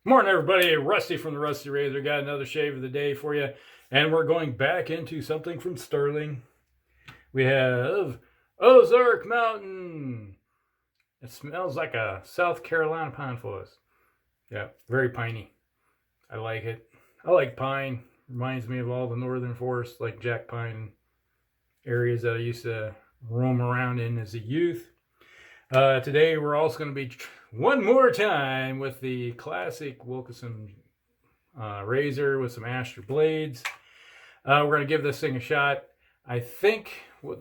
Morning, everybody. Rusty from the Rusty Razor. Got another shave of the day for you. And we're going back into something from Stirling. We have Ozark Mountain. It smells like a South Carolina pine forest. Yeah, very piney. I like it. I like pine. Reminds me of all the northern forests, like jack pine areas that I used to roam around in as a youth. Today we're also going to be one more time with the classic Wilkinson razor with some Astra blades. We're going to give this thing a shot. I think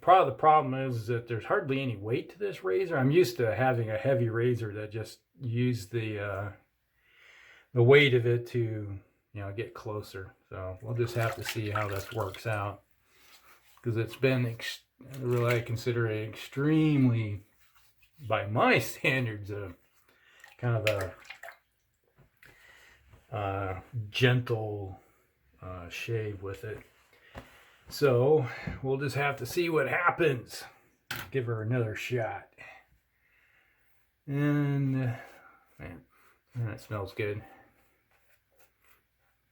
probably the problem is that there's hardly any weight to this razor. I'm used to having a heavy razor that just used the weight of it to get closer. So we'll just have to see how this works out, because it's been really, I consider it extremely, by my standards, kind of a gentle shave with it. So we'll just have to see what happens. Give her another shot. And man, that smells good.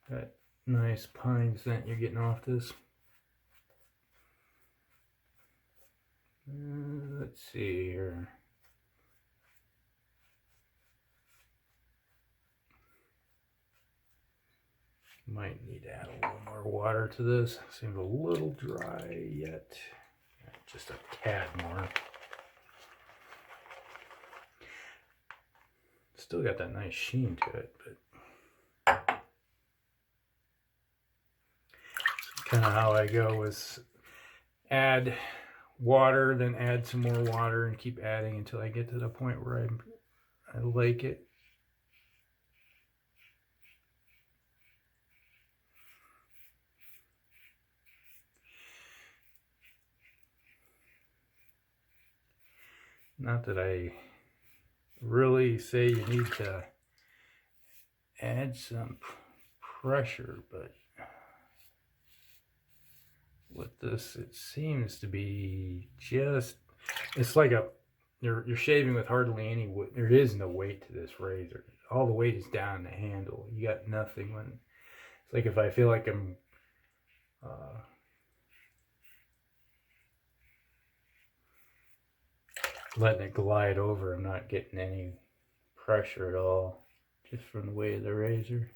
That nice pine scent you're getting off this. Let's see here. Might need to add a little more water to this. Seems a little dry yet. Just a tad more. Still got that nice sheen to it, but kind of how I go is add water, then add some more water, and keep adding until I get to the point where I like it. Not that I really say you need to add some pressure, but with this, it seems to be just, it's like you're shaving with hardly any weight. There is no weight to this razor. All the weight is down the handle. You got nothing. When it's like, if I feel like I'm letting it glide over, I'm not getting any pressure at all, just from the weight of the razor.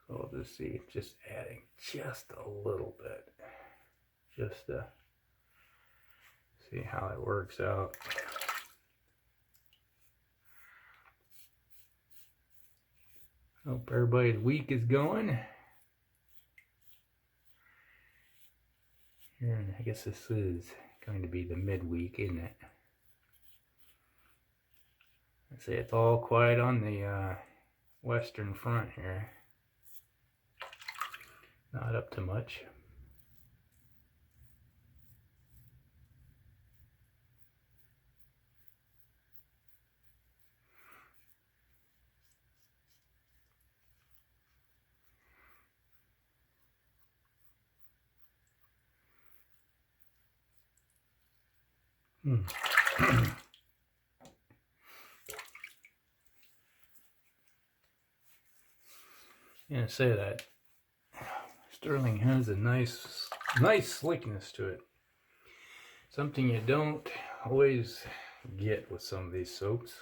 So we'll just see, just adding just a little bit, just to see how it works out. Hope everybody's week is going. And I guess this is going to be the midweek, isn't it? Let's see, it's all quiet on the western front here. Not up to much. Yeah, say that Stirling has a nice slickness to it. Something you don't always get with some of these soaps,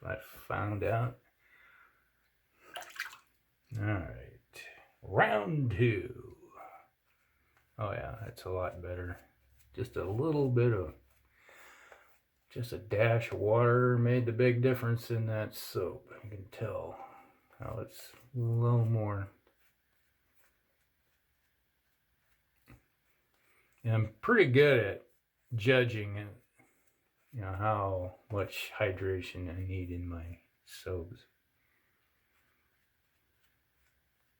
I found out. All right, round two. Oh yeah, that's a lot better. Just a little bit of, just a dash of water made the big difference in that soap. I can tell how it's a little more. And I'm pretty good at judging, how much hydration I need in my soaps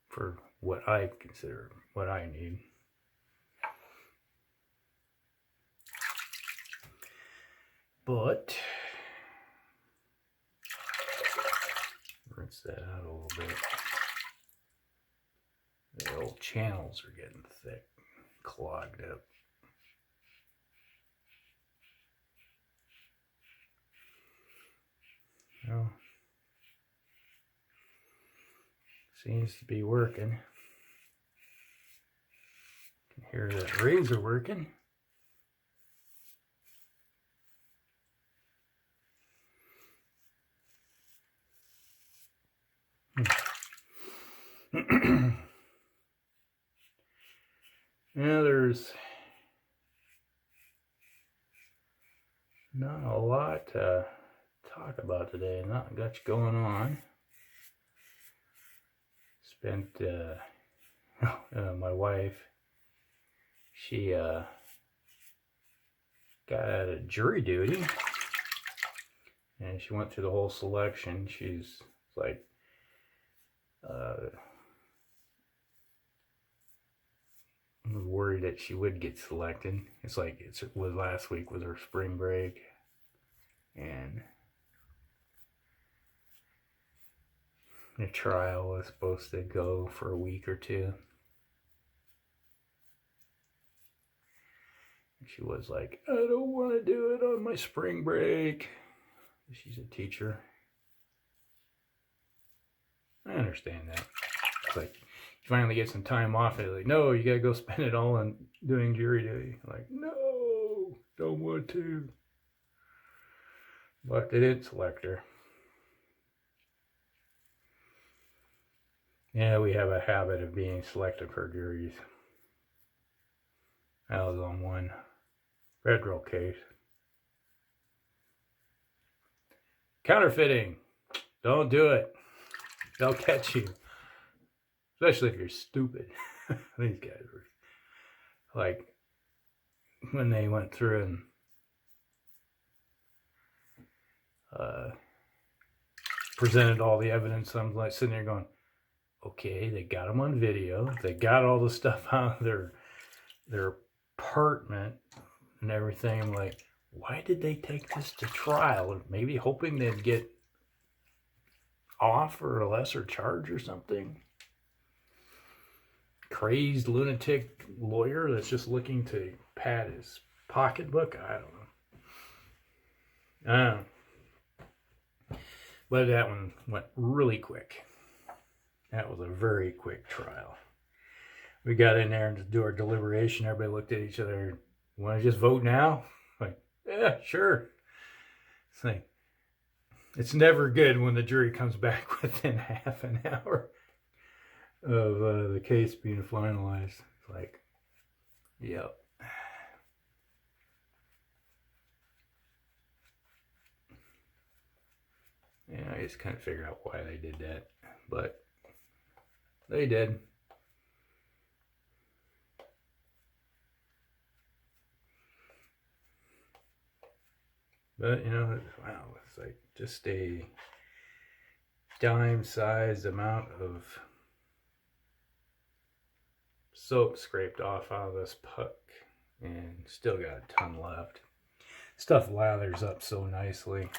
for what I consider what I need. But rinse that out a little bit. The old channels are getting thick, clogged up. Well, Seems to be working. Can hear that razor working. Yeah, there's not a lot to talk about today. Not much going on. Spent my wife, she got out of jury duty and she went through the whole selection. She's like worried that she would get selected. It's like it was last week was her spring break, and the trial was supposed to go for a week or two. She was like, I don't want to do it on my spring break. She's a teacher. I understand that. It's like, you finally get some time off, and like, no, you gotta go spend it all on doing jury duty. Like, no, don't want to. But they didn't select her. Yeah, we have a habit of being selected for juries. I was on one federal case. Counterfeiting. Don't do it. They'll catch you. Especially if you're stupid. These guys were like, when they went through and presented all the evidence, I'm like sitting there going, okay, they got them on video. They got all the stuff out of their apartment and everything. I'm like, why did they take this to trial? Maybe hoping they'd get off or a lesser charge or something. Crazed lunatic lawyer that's just looking to pad his pocketbook. I don't know. But that one went really quick. That was a very quick trial. We got in there and to do our deliberation. Everybody looked at each other. Want to just vote now? Like, yeah, sure. It's like, it's never good when the jury comes back within half an hour of the case being finalized. It's like, yep. Yeah, I just couldn't figure out why they did that, but they did. But, you know, wow, it's like just a dime-sized amount of soap scraped off out of this puck, and still got a ton left. Stuff lathers up so nicely.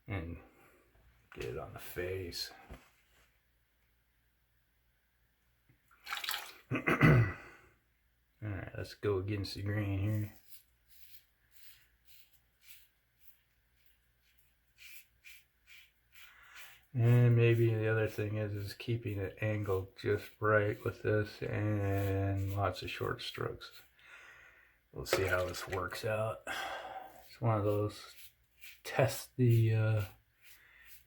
And get it on the face. Alright, let's go against the grain here. And maybe the other thing is keeping it angled just right with this, and lots of short strokes. We'll see how this works out. It's one of those test the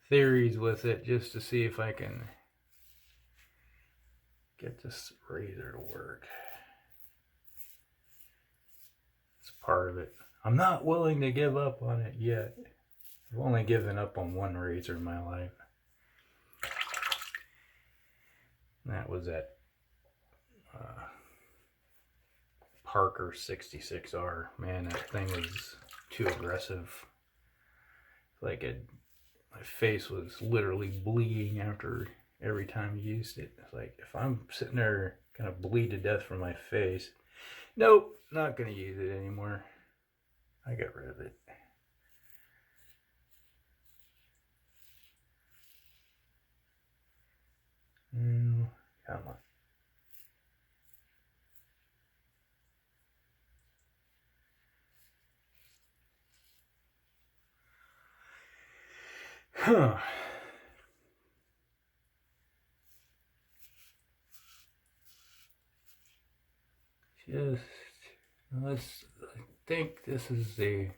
theories with it just to see if I can get this razor to work. It's part of it. I'm not willing to give up on it yet. I've only given up on one razor in my life. That was at Parker 66R. Man, that thing was too aggressive. Like my face was literally bleeding after every time you used it. It's like, if I'm sitting there gonna bleed to death from my face, nope, not gonna use it anymore. I got rid of it. Come on. Huh. just, I think this is the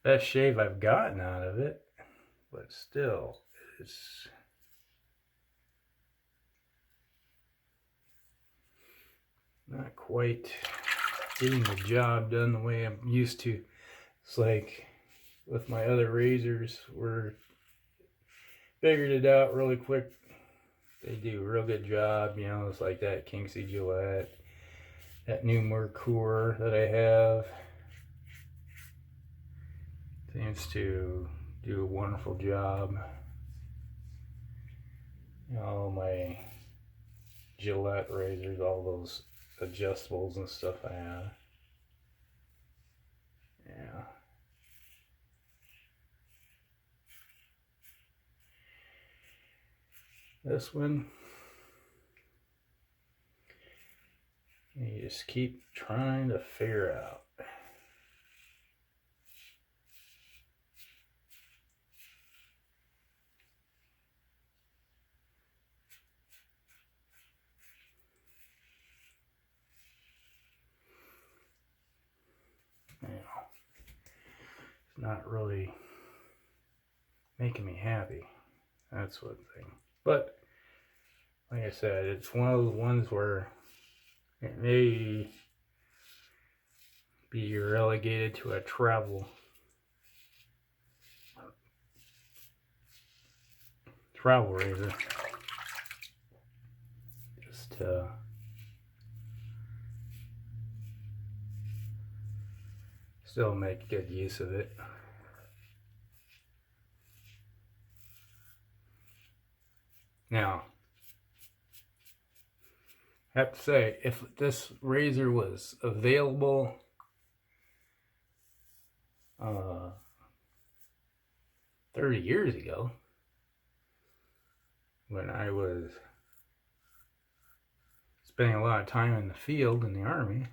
best shave I've gotten out of it, but still, it's not quite getting the job done the way I'm used to. It's like with my other razors, we're figured it out really quick. They do a real good job, you know. It's like that Kingsley Gillette, that new Mercure that I have seems to do a wonderful job. You know, my Gillette razors, all those adjustables and stuff I have. Yeah. This one, you just keep trying to figure out. You know, it's not really making me happy. That's one thing. But like I said, it's one of those ones where it may be relegated to a travel razor. Just still make good use of it. Now, I have to say, if this razor was available 30 years ago, when I was spending a lot of time in the field in the Army,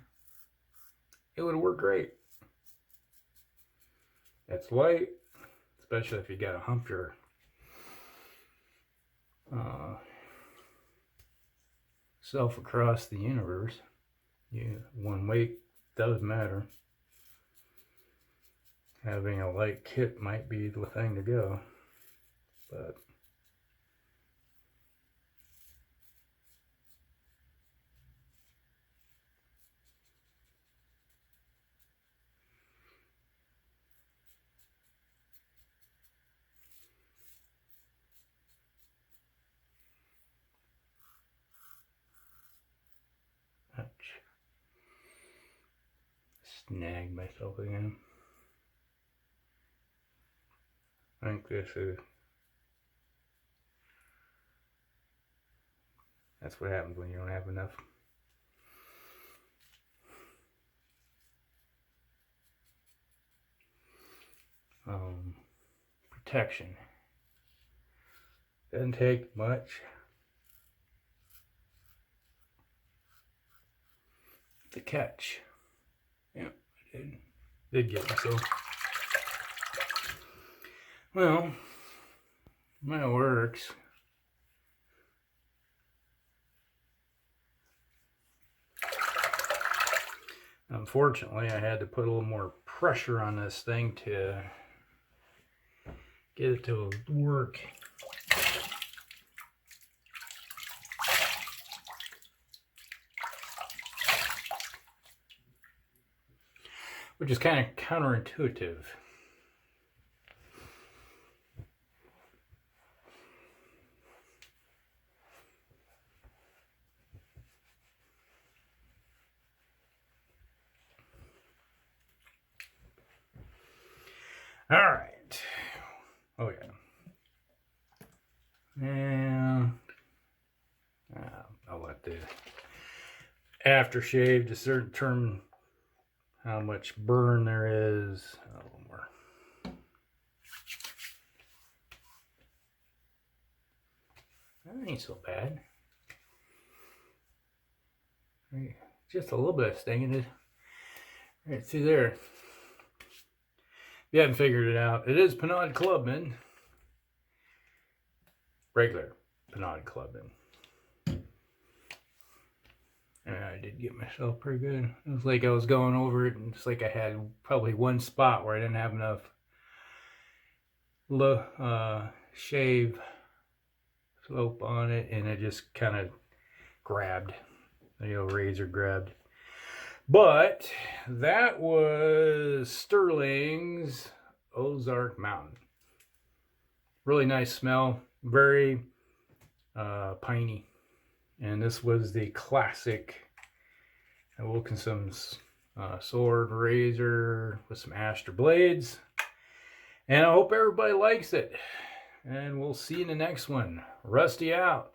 it would have worked great. It's light, especially if you got to hump your self across the universe. One weight does matter. Having a light kit might be the thing to go, but snag myself again. I think that's what happens when you don't have enough protection. Doesn't take much to catch. Yeah, I did get myself. Well, that works. Unfortunately, I had to put a little more pressure on this thing to get it to work. Which is kind of counterintuitive. All right. Oh yeah. And I'll let the aftershave to determine how much burn there is. A little more. That ain't so bad. Just a little bit of sting in it. Right through there. If you haven't figured it out, it is Pinaud Clubman. Regular Pinaud Clubman. And I did get myself pretty good. It was like I was going over it, and it's like I had probably one spot where I didn't have enough shave slope on it, and it just kind of grabbed. The old razor grabbed. But that was Stirling's Ozark Mountain. Really nice smell, very piney. And this was the classic Wilkinson's sword razor with some Astra blades. And I hope everybody likes it. And we'll see you in the next one. Rusty out.